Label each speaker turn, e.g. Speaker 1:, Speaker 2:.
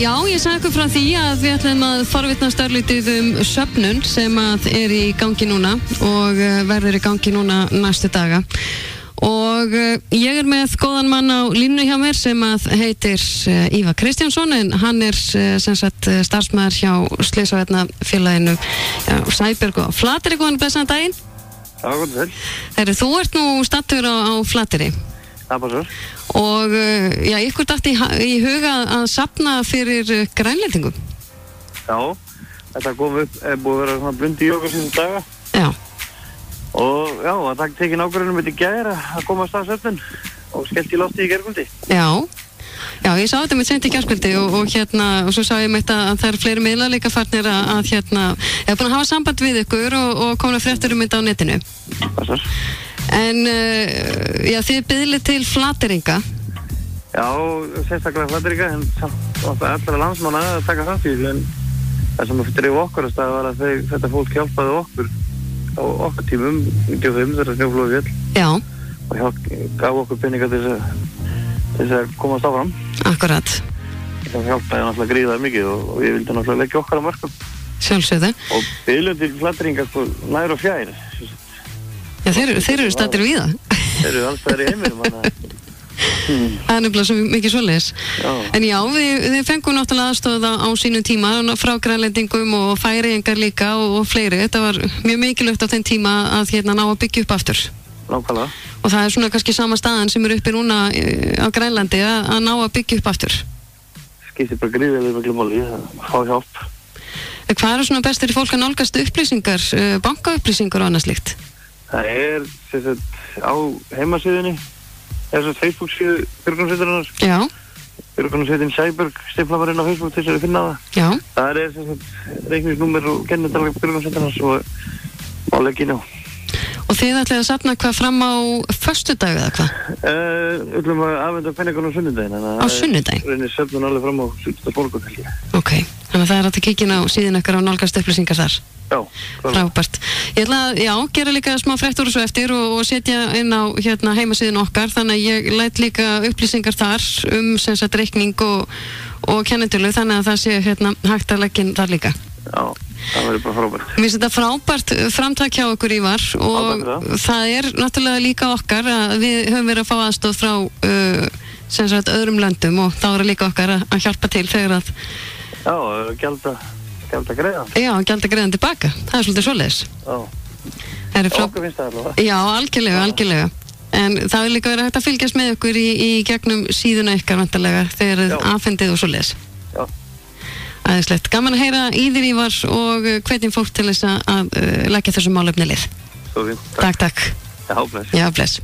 Speaker 1: Já, ég sagði ykkur frá því að við ætlum að forvitnast örlítið söfnun sem að er í gangi núna og verður í gangi núna næstu daga. Og ég er með góðan mann á línu hjá mér sem að heitir Ívar Kristjánsson, en hann er sem sagt starfsmaður hjá Slysavarnafélaginu Sæbjörg og Flateyri. Góðan blessaðan daginn.
Speaker 2: Já, góðan vel.
Speaker 1: Herru, þú ert nú stattur á Flateyri.
Speaker 2: Það passar.
Speaker 1: Og já, ykkur datt í huga að safna fyrir Grænlendingum.
Speaker 2: Já, þetta kom upp, búið að vera svona blundi í okkur síðan daga.
Speaker 1: Já.
Speaker 2: Og já, það tekið nákvæmlega mitt í gær að koma að staðsöfnun og skellt í lofti í gærkvöldi.
Speaker 1: Já, ég sá þetta mitt sent í gærkvöldi og svo sá ég mitt að það eru fleiri miðlar líka farnir að ég er búin að hafa samband við ykkur og komna fréttur þetta á netinu.
Speaker 2: Passar.
Speaker 1: En já, þið biðlið til Flateyringa.
Speaker 2: Já, sérstaklega Flateyringa, en samt allra landsmanna að taka þátt í, en það sem dreif okkur að staða var að þetta fólk hjálpaði okkur á okkar tímum, 95 þegar snjóflóðið féll.
Speaker 1: Já.
Speaker 2: Og gaf okkur peninga til þess að komast áfram.
Speaker 1: Akkurat.
Speaker 2: Það hjálpaði náttúrulega gríðar mikið og ég vildi náttúrulega leggja okkar á mörkum.
Speaker 1: Sjálfsögðu.
Speaker 2: Og biðlið til Flateyringa nær og fjær.
Speaker 1: Já, þeir eru stattir við það.
Speaker 2: Þeir eru alls þær í heiminum.
Speaker 1: Það er nefnilega svo mikið svoleiðis. En já, við fengum náttúrulega aðstoð á sínum tíma frá Grænlendingum og Færeyingar líka og fleiri. Þetta var mjög mikilvægt á þeim tíma að ná að byggja upp aftur.
Speaker 2: Nákvæmlega.
Speaker 1: Og það er svona kannski sama staðan sem er uppi núna á Grænlandi að ná að byggja upp aftur.
Speaker 2: Skiptir bara gríðarlega miklu máli að fá hjálp.
Speaker 1: Hvað er svona best fyrir fólk að nálgast upplýsingar, bankaupplýsingar og annað slíkt?
Speaker 2: Það er á heimasíðunni, þessar Facebook-síðu björgunarsveitarinnar.
Speaker 1: Já.
Speaker 2: Björgunarsveitin Sæbjörg stiflafarinn á Facebook til þess að finna það.
Speaker 1: Já.
Speaker 2: Það er reikningsnúmer og kennitala björgunarsveitarinnar og má leggja inn á.
Speaker 1: Og þið ætlið að safna hvað fram á föstudag eða hvað?
Speaker 2: Öllum að afhenda penningun á sunnudaginn.
Speaker 1: Á sunnudaginn?
Speaker 2: Það er söfnun alveg fram á 7. morgun held ég.
Speaker 1: Ok, þannig að það er að kíkja á síðan okkar og nálgast upplýsingar þar.
Speaker 2: Já.
Speaker 1: Frábært. Ég ætla að gera líka smá fréttur og svo eftir og setja inn á heimasíðun okkar, þannig að ég læt líka upplýsingar þar sem sagt reikning og kennitölu, þannig að það sé hægt að leggja inn þar líka.
Speaker 2: Já, það verður bara frábært.
Speaker 1: Mér finnst þetta frábært framtak hjá okkur, Ívar, og það er náttúrulega líka okkar að við höfum verið að fá aðstoð frá sem sagt öðrum löndum og þá er líka okkar að hjálpa til þegar að
Speaker 2: Gjalda greiðan.
Speaker 1: Já, gjalda greiðan tilbaka. Það er svolítið svoleiðis.
Speaker 2: Já. Okkur finnst það allavega. Já,
Speaker 1: algjörlega. En það er líka verið hægt að fylgjast með okkur í gegnum síðuna ykkar vantarlega þegar afhendið og svoleiðis. Já. Æðislegt. Gaman að heyra í þér, Ívar, og hvetjum fólk til þess að leggja þessum málefni lið.
Speaker 2: Svo fínt.
Speaker 1: Takk.
Speaker 2: Já, bless.
Speaker 1: Já, bless.